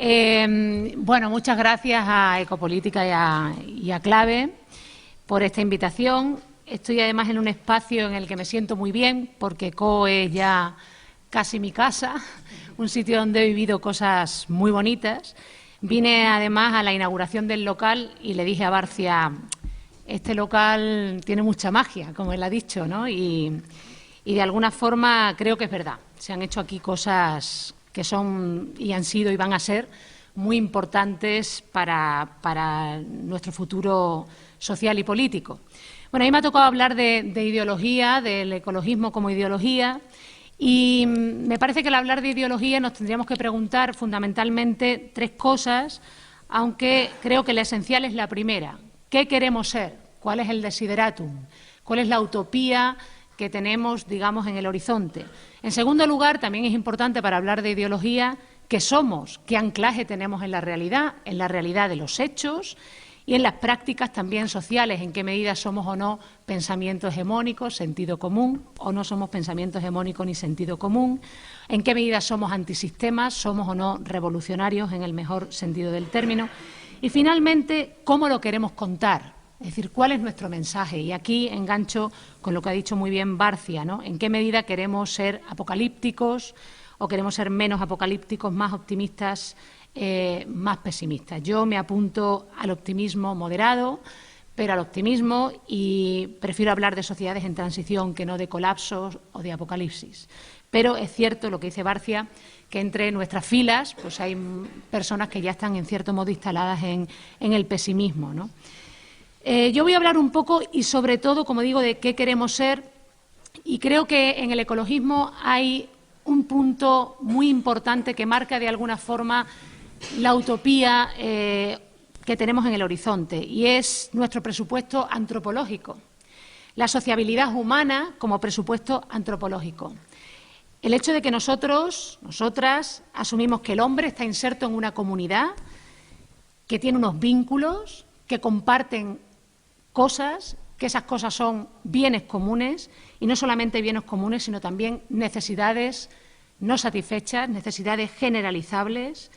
Bueno, muchas gracias a Ecopolítica y a Clave por esta invitación. Estoy además en un espacio en el que me siento muy bien, porque ECO es ya casi mi casa, un sitio donde he vivido cosas muy bonitas. Vine además a la inauguración del local y le dije a Barcia, este local tiene mucha magia, como él ha dicho, ¿no? Y de alguna forma creo que es verdad. Se han hecho aquí cosas que son y han sido y van a ser muy importantes para nuestro futuro social y político. Bueno, a mí me ha tocado hablar de ideología, del ecologismo como ideología, y me parece que al hablar de ideología nos tendríamos que preguntar fundamentalmente tres cosas, aunque creo que la esencial es la primera. ¿Qué queremos ser? ¿Cuál es el desideratum? ¿Cuál es la utopía que tenemos, digamos, en el horizonte? En segundo lugar, también es importante para hablar de ideología qué somos, qué anclaje tenemos en la realidad de los hechos y en las prácticas también sociales, en qué medida somos o no pensamiento hegemónico, sentido común, o no somos pensamiento hegemónico ni sentido común, en qué medida somos antisistemas, somos o no revolucionarios en el mejor sentido del término, y finalmente, cómo lo queremos contar, es decir, cuál es nuestro mensaje. Y aquí engancho con lo que ha dicho muy bien Barcia, ¿no? En qué medida queremos ser apocalípticos o queremos ser menos apocalípticos, más optimistas, más pesimistas. Yo me apunto al optimismo moderado, pero al optimismo, y prefiero hablar de sociedades en transición que no de colapsos o de apocalipsis. Pero es cierto lo que dice Barcia, que entre nuestras filas pues hay personas que ya están en cierto modo instaladas en el pesimismo, ¿no? Yo voy a hablar un poco y sobre todo, como digo, de qué queremos ser, y creo que en el ecologismo hay un punto muy importante que marca de alguna forma la utopía que tenemos en el horizonte, y es nuestro presupuesto antropológico, la sociabilidad humana como presupuesto antropológico. El hecho de que nosotros, nosotras, asumimos que el hombre está inserto en una comunidad, que tiene unos vínculos, que comparten cosas, que esas cosas son bienes comunes, y no solamente bienes comunes, sino también necesidades no satisfechas, necesidades generalizables,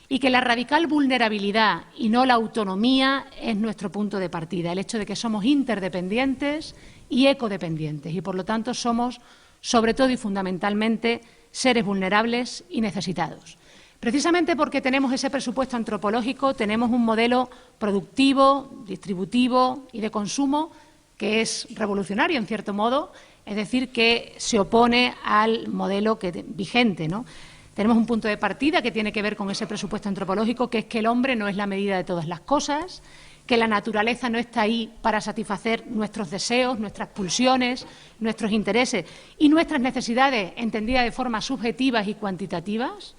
y que la radical vulnerabilidad y no la autonomía es nuestro punto de partida, el hecho de que somos interdependientes y ecodependientes, y por lo tanto somos, sobre todo y fundamentalmente, seres vulnerables y necesitados. Precisamente porque tenemos ese presupuesto antropológico, tenemos un modelo productivo, distributivo y de consumo que es revolucionario, en cierto modo, es decir, que se opone al modelo vigente, ¿no? Tenemos un punto de partida que tiene que ver con ese presupuesto antropológico, que es que el hombre no es la medida de todas las cosas, que la naturaleza no está ahí para satisfacer nuestros deseos, nuestras pulsiones, nuestros intereses y nuestras necesidades entendidas de forma subjetivas y cuantitativas,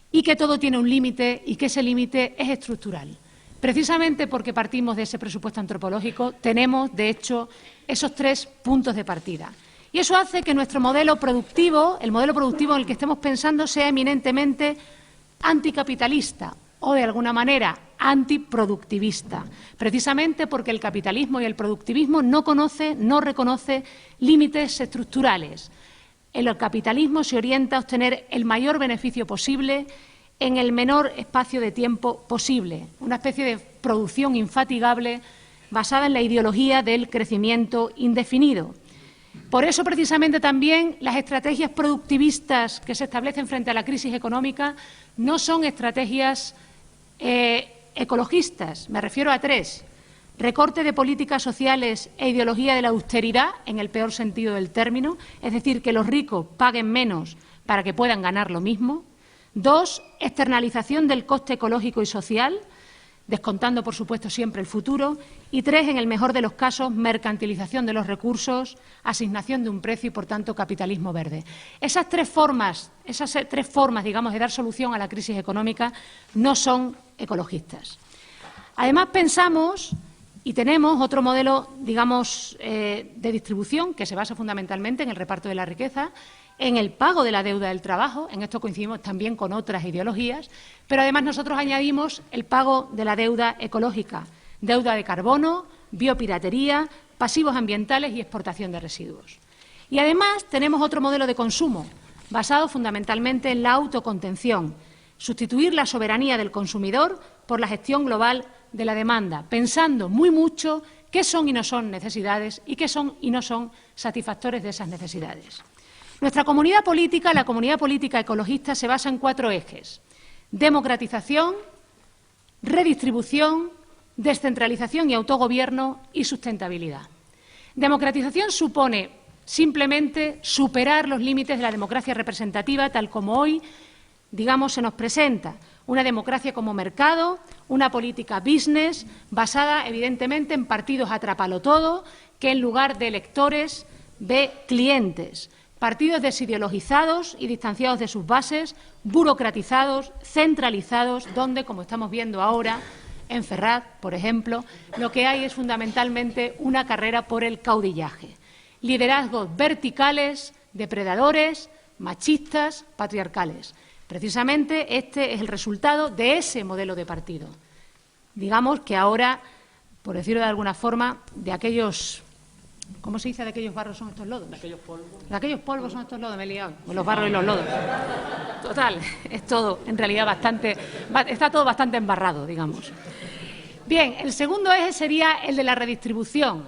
y que todo tiene un límite y que ese límite es estructural. Precisamente porque partimos de ese presupuesto antropológico, tenemos, de hecho, esos tres puntos de partida. Y eso hace que nuestro modelo productivo, el modelo productivo en el que estemos pensando, sea eminentemente anticapitalista o, de alguna manera, antiproductivista, precisamente porque el capitalismo y el productivismo no reconoce límites estructurales. El capitalismo se orienta a obtener el mayor beneficio posible en el menor espacio de tiempo posible, una especie de producción infatigable basada en la ideología del crecimiento indefinido. Por eso, precisamente, también las estrategias productivistas que se establecen frente a la crisis económica no son estrategias ecologistas. Me refiero a tres: recorte de políticas sociales e ideología de la austeridad, en el peor sentido del término, es decir, que los ricos paguen menos para que puedan ganar lo mismo. 2, externalización del coste ecológico y social, descontando, por supuesto, siempre el futuro. Y 3, en el mejor de los casos, mercantilización de los recursos, asignación de un precio y, por tanto, capitalismo verde. Esas tres formas, digamos, de dar solución a la crisis económica no son ecologistas. Además, pensamos y tenemos otro modelo, digamos, de distribución que se basa fundamentalmente en el reparto de la riqueza, en el pago de la deuda del trabajo. En esto coincidimos también con otras ideologías, pero además nosotros añadimos el pago de la deuda ecológica, deuda de carbono, biopiratería, pasivos ambientales y exportación de residuos. Y además tenemos otro modelo de consumo basado fundamentalmente en la autocontención, sustituir la soberanía del consumidor por la gestión global de la demanda, pensando muy mucho qué son y no son necesidades y qué son y no son satisfactores de esas necesidades. Nuestra comunidad política, la comunidad política ecologista, se basa en 4 ejes: democratización, redistribución, descentralización y autogobierno y sustentabilidad. Democratización supone simplemente superar los límites de la democracia representativa tal como hoy, digamos, se nos presenta. Una democracia como mercado, una política business basada evidentemente en partidos atrapalotodo que en lugar de electores ve clientes. Partidos desideologizados y distanciados de sus bases, burocratizados, centralizados, donde, como estamos viendo ahora, en Ferraz, por ejemplo, lo que hay es fundamentalmente una carrera por el caudillaje. Liderazgos verticales, depredadores, machistas, patriarcales. Precisamente este es el resultado de ese modelo de partido. Digamos que ahora, por decirlo de alguna forma, de aquellos... ¿Cómo se dice de aquellos barros son estos lodos? De aquellos polvos. De aquellos polvos son estos lodos, me he liado. Los barros y los lodos. Total, es todo, en realidad, está todo bastante embarrado, digamos. Bien, el segundo eje sería el de la redistribución.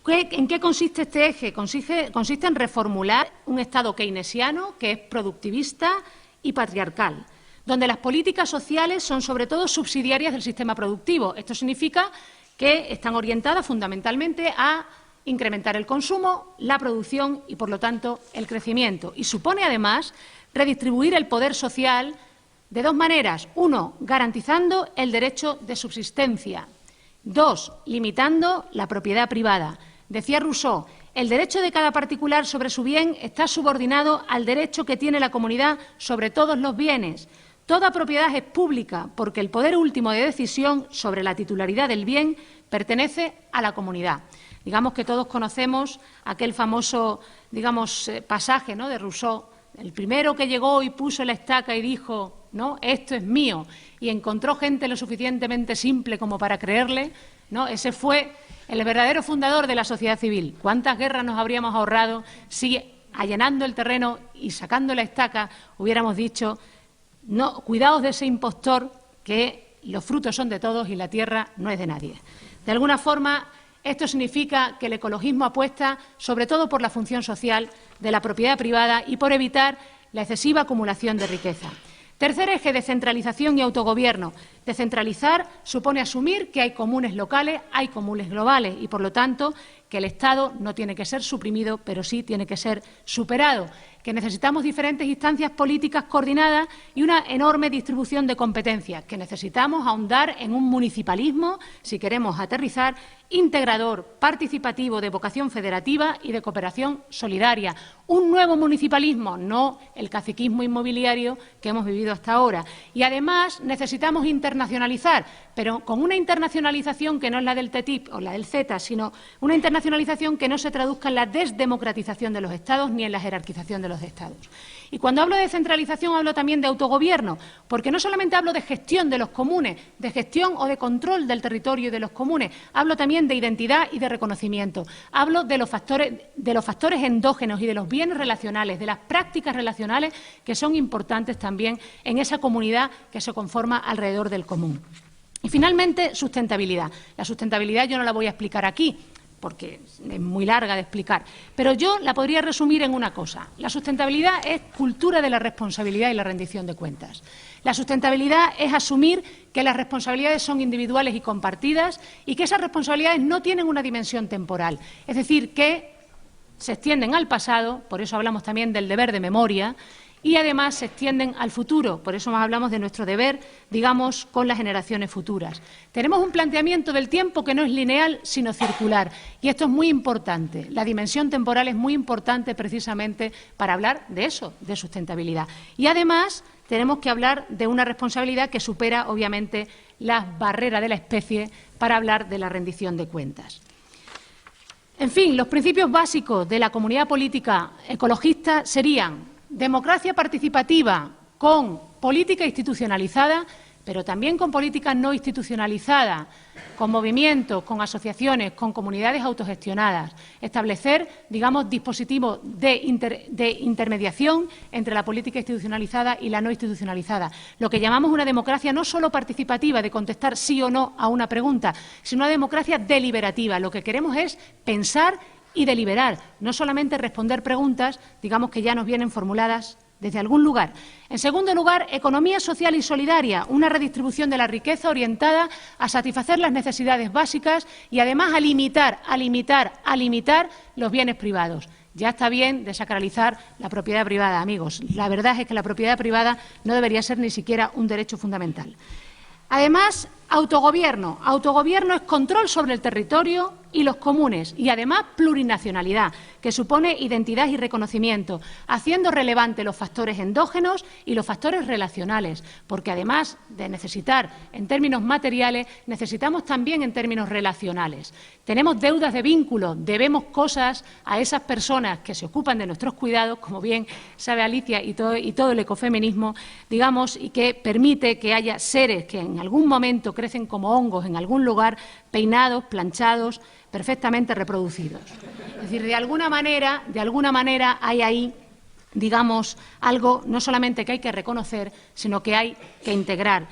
¿En qué consiste este eje? Consiste en reformular un Estado keynesiano que es productivista y patriarcal, donde las políticas sociales son sobre todo subsidiarias del sistema productivo. Esto significa que están orientadas fundamentalmente a incrementar el consumo, la producción y, por lo tanto, el crecimiento. Y supone, además, redistribuir el poder social de 2 maneras. 1, garantizando el derecho de subsistencia. 2, limitando la propiedad privada. Decía Rousseau, el derecho de cada particular sobre su bien está subordinado al derecho que tiene la comunidad sobre todos los bienes. Toda propiedad es pública porque el poder último de decisión sobre la titularidad del bien pertenece a la comunidad. Digamos que todos conocemos aquel famoso, pasaje, ¿no?, de Rousseau, el primero que llegó y puso la estaca y dijo, ¿no?, esto es mío, y encontró gente lo suficientemente simple como para creerle, ¿no? Ese fue el verdadero fundador de la sociedad civil. ¿Cuántas guerras nos habríamos ahorrado si, allanando el terreno y sacando la estaca, hubiéramos dicho, no, cuidaos de ese impostor, que los frutos son de todos y la tierra no es de nadie? De alguna forma, esto significa que el ecologismo apuesta sobre todo por la función social de la propiedad privada y por evitar la excesiva acumulación de riqueza. Tercer eje, descentralización y autogobierno. Descentralizar supone asumir que hay comunes locales, hay comunes globales y, por lo tanto, que el Estado no tiene que ser suprimido, pero sí tiene que ser superado, que necesitamos diferentes instancias políticas coordinadas y una enorme distribución de competencias, que necesitamos ahondar en un municipalismo, si queremos aterrizar, integrador, participativo, de vocación federativa y de cooperación solidaria. Un nuevo municipalismo, no el caciquismo inmobiliario que hemos vivido hasta ahora. Y, además, necesitamos internacionalizar, pero con una internacionalización que no es la del TTIP o la del CETA, sino una internacionalización que no se traduzca en la desdemocratización de los Estados ni en la jerarquización de los Estados. Y cuando hablo de descentralización hablo también de autogobierno, porque no solamente hablo de gestión de los comunes, de gestión o de control del territorio y de los comunes, hablo también de identidad y de reconocimiento. Hablo de los factores endógenos y de los bienes relacionales, de las prácticas relacionales que son importantes también en esa comunidad que se conforma alrededor del común. Y, finalmente, sustentabilidad. La sustentabilidad yo no la voy a explicar aquí, porque es muy larga de explicar, pero yo la podría resumir en una cosa. La sustentabilidad es cultura de la responsabilidad y la rendición de cuentas. La sustentabilidad es asumir que las responsabilidades son individuales y compartidas y que esas responsabilidades no tienen una dimensión temporal, es decir, que se extienden al pasado, por eso hablamos también del deber de memoria, y además se extienden al futuro, por eso más hablamos de nuestro deber, digamos, con las generaciones futuras. Tenemos un planteamiento del tiempo que no es lineal, sino circular, y esto es muy importante. La dimensión temporal es muy importante precisamente para hablar de eso, de sustentabilidad. Y además tenemos que hablar de una responsabilidad que supera, obviamente, las barreras de la especie para hablar de la rendición de cuentas. En fin, los principios básicos de la comunidad política ecologista serían democracia participativa con política institucionalizada, pero también con políticas no institucionalizadas, con movimientos, con asociaciones, con comunidades autogestionadas, establecer, digamos, dispositivos de intermediación entre la política institucionalizada y la no institucionalizada. Lo que llamamos una democracia no solo participativa, de contestar sí o no a una pregunta, sino una democracia deliberativa. Lo que queremos es pensar y deliberar, no solamente responder preguntas, digamos, que ya nos vienen formuladas desde algún lugar. En segundo lugar, economía social y solidaria, una redistribución de la riqueza orientada a satisfacer las necesidades básicas y, además, a limitar los bienes privados. Ya está bien de sacralizar la propiedad privada, amigos. La verdad es que la propiedad privada no debería ser ni siquiera un derecho fundamental. Además, autogobierno. Autogobierno es control sobre el territorio y los comunes, y además plurinacionalidad, que supone identidad y reconocimiento, haciendo relevante los factores endógenos y los factores relacionales, porque además de necesitar en términos materiales, necesitamos también en términos relacionales. Tenemos deudas de vínculo, debemos cosas a esas personas que se ocupan de nuestros cuidados, como bien sabe Alicia y todo el ecofeminismo, digamos, y que permite que haya seres que en algún momento crecen como hongos en algún lugar, peinados, planchados, perfectamente reproducidos. Es decir, de alguna manera hay ahí, digamos, algo no solamente que hay que reconocer, sino que hay que integrar.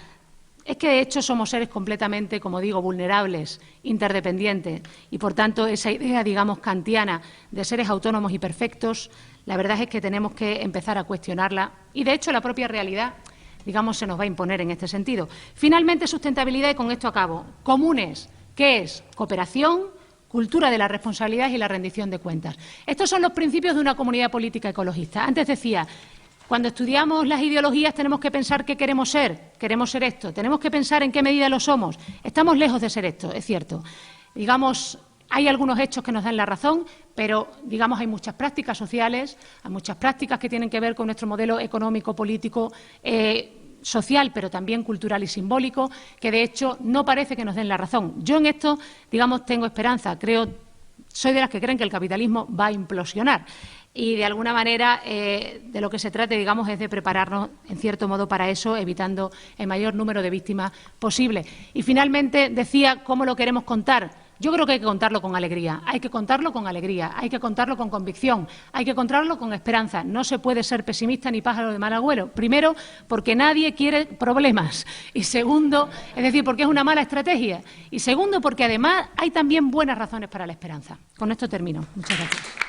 Es que, de hecho, somos seres completamente, como digo, vulnerables, interdependientes, y, por tanto, esa idea, digamos, kantiana de seres autónomos y perfectos, la verdad es que tenemos que empezar a cuestionarla, y, de hecho, la propia realidad, digamos, se nos va a imponer en este sentido. Finalmente, sustentabilidad, y con esto acabo. Comunes, ¿qué es? Cooperación, cultura de la responsabilidad y la rendición de cuentas. Estos son los principios de una comunidad política ecologista. Antes decía, cuando estudiamos las ideologías tenemos que pensar qué queremos ser esto, tenemos que pensar en qué medida lo somos. Estamos lejos de ser esto, es cierto. Digamos, hay algunos hechos que nos dan la razón, pero, digamos, hay muchas prácticas sociales, hay muchas prácticas que tienen que ver con nuestro modelo económico, político, social, pero también cultural y simbólico, que de hecho no parece que nos den la razón. Yo en esto, digamos, tengo esperanza. Soy de las que creen que el capitalismo va a implosionar. Y, de alguna manera, de lo que se trata, digamos, es de prepararnos, en cierto modo, para eso, evitando el mayor número de víctimas posible. Y, finalmente, decía cómo lo queremos contar. Yo creo que hay que contarlo con alegría, hay que contarlo con alegría, hay que contarlo con convicción, hay que contarlo con esperanza. No se puede ser pesimista ni pájaro de mal agüero. Primero, porque nadie quiere problemas. Y segundo, es decir, porque es una mala estrategia. Y segundo, porque además hay también buenas razones para la esperanza. Con esto termino. Muchas gracias.